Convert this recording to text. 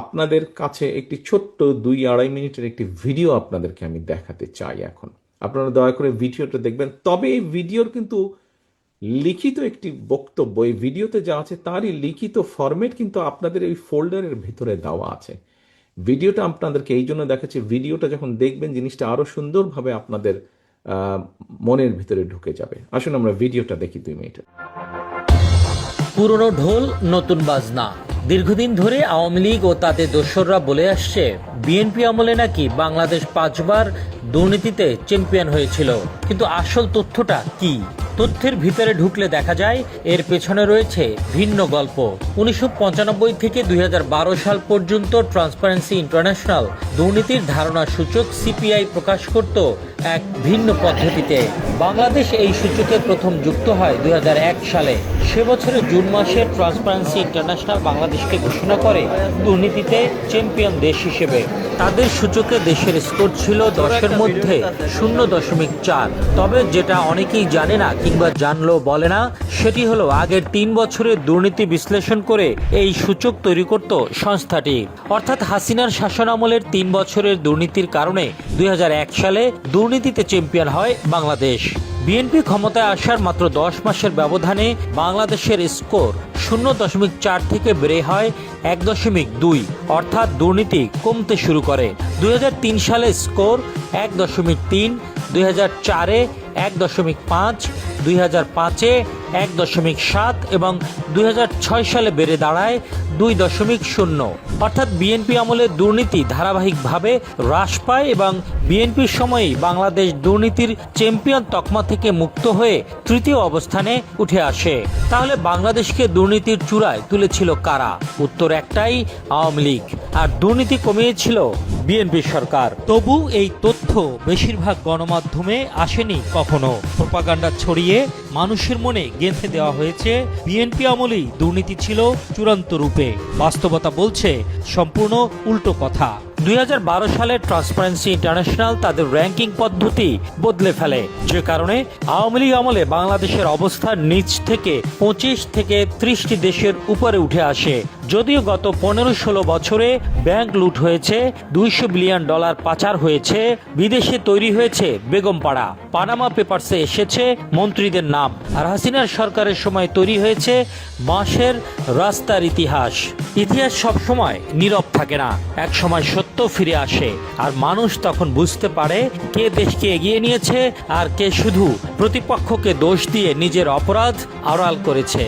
আপনাদের কাছে একটি ছোট্ট 2-2.5 মিনিটের একটি ভিডিও আপনাদেরকে আমি দেখাতে চাই। এখন আপনারা দয়া করে ভিডিওটা দেখবেন। তবে এই ভিডিওর কিন্তু লিখিত একটি বক্তব্য, এই ভিডিওতে যা আছে তারই লিখিত ফরম্যাট কিন্তু আপনাদের এই ফোল্ডারের ভিতরে দেওয়া আছে। ভিডিওটা আপনাদেরকে এই জন্য দেখাচ্ছি, ভিডিওটা যখন দেখবেন জিনিসটা আরো সুন্দরভাবে আপনাদের মনের ভিতরে ঢুকে যাবে। আসুন আমরা ভিডিওটা দেখি 2 মিনিটের। পুরনো ঢোল নতুন বাজনা। দীর্ঘদিন ধরে আওয়ামী লীগ ও তাদের দোসররা বলে আসছে, বিএনপি আমলে নাকি বাংলাদেশ 5 বার দুর্নীতিতে চ্যাম্পিয়ন হয়েছিল। কিন্তু আসল তথ্যটা কি? তথ্যের ভিতরে ঢুকলে দেখা যায় এর পেছনে রয়েছে ভিন্ন গল্প। 1995 থেকে 2012 সাল পর্যন্ত ট্রান্সপারেন্সি ইন্টারন্যাশনাল দুর্নীতির ধারণা সূচক সিপিআই প্রকাশ করত এক ভিন্ন পদ্ধতিতে। বাংলাদেশ এই সূচকে প্রথম যুক্ত হয় 2001 সালে। সে বছরের জুন মাসে ট্রান্সপারেন্সি ইন্টারন্যাশনাল বাংলাদেশকে ঘোষণা করে দুর্নীতিতে চ্যাম্পিয়ন দেশ হিসেবে। তাদের সূচকে দেশের স্কোর ছিল 10-এর মধ্যে 0.4। তবে যেটা অনেকেই জানে না কিংবা জানলেও বলে না, সেটি হলো আগের 3 বছরের দুর্নীতি বিশ্লেষণ করে এই সূচক তৈরি করত সংস্থাটি। অর্থাৎ হাসিনার শাসন আমলের 3 বছরের দুর্নীতির কারণে 2001 সালে দুর্নীতিতে চ্যাম্পিয়ন হয় বাংলাদেশ। বিএনপি ক্ষমতায় আসার মাত্র 10 মাসের ব্যবধানে বাংলাদেশের স্কোর 0.4 থেকে বেড়ে হয় 1.2, অর্থাৎ দুর্নীতি কমতে শুরু করে। 2003 সালে স্কোর 1.3, 2004-এ 1.5, 2005-এ 1.7 এবং 2006 সালে বেড়ে দাঁড়ায় 2.0। অর্থাৎ বিএনপি আমলে দুর্নীতি ধারাবাহিকভাবে হ্রাস পায় এবং বিএনপির সময়েই বাংলাদেশ দুর্নীতির চ্যাম্পিয়ন তকমা থেকে মুক্ত হয়ে 3য় অবস্থানে উঠে আসে। তাহলে বাংলাদেশকে দুর্নীতির চূড়ায় তুলেছিল কারা? উত্তর একটাই, আওয়ামী লীগ। আর দুর্নীতি কমিয়েছিল বিএনপি সরকার। তবু এই তথ্য বেশিরভাগ গণমাধ্যমে আসেনি কখনো। প্রোপাগান্ডা ছড়িয়ে মানুষের মনে গেঁথে দেওয়া হয়েছে বিএনপি আমলেই দুর্নীতি ছিল চূড়ান্ত রূপে। বাস্তবতা বলছে সম্পূর্ণ উল্টো কথা। 2012 সালে ট্রান্সপারেন্সি ইন্টারন্যাশনাল তাদের র্যাঙ্কিং পদ্ধতি বদলে ফেলে, যে কারণে আওয়ামী লীগ আমলে বাংলাদেশের অবস্থান নিচ থেকে 25 থেকে 30টি দেশের উপরে উঠে আসে। যদিও গত 15-16 বছরে ব্যাংক লুট হয়েছে, $200 বিলিয়ন পাচার হয়েছে, বিদেশে তৈরি হয়েছে বেগমপাড়া, পানামা পেপারসে এসেছে মন্ত্রীদের নাম, আর হাসিনার সরকারের সময় তৈরি হয়েছে বাঁশের রাস্তার ইতিহাস। ইতিহাস সবসময় নীরব থাকে না, এক সময় সত্য ফিরে আসে, আর মানুষ তখন বুঝতে পারে কে দেশকে এগিয়ে নিয়েছে আর কে শুধু প্রতিপক্ষকে দোষ দিয়ে নিজের অপরাধ আড়াল করেছে।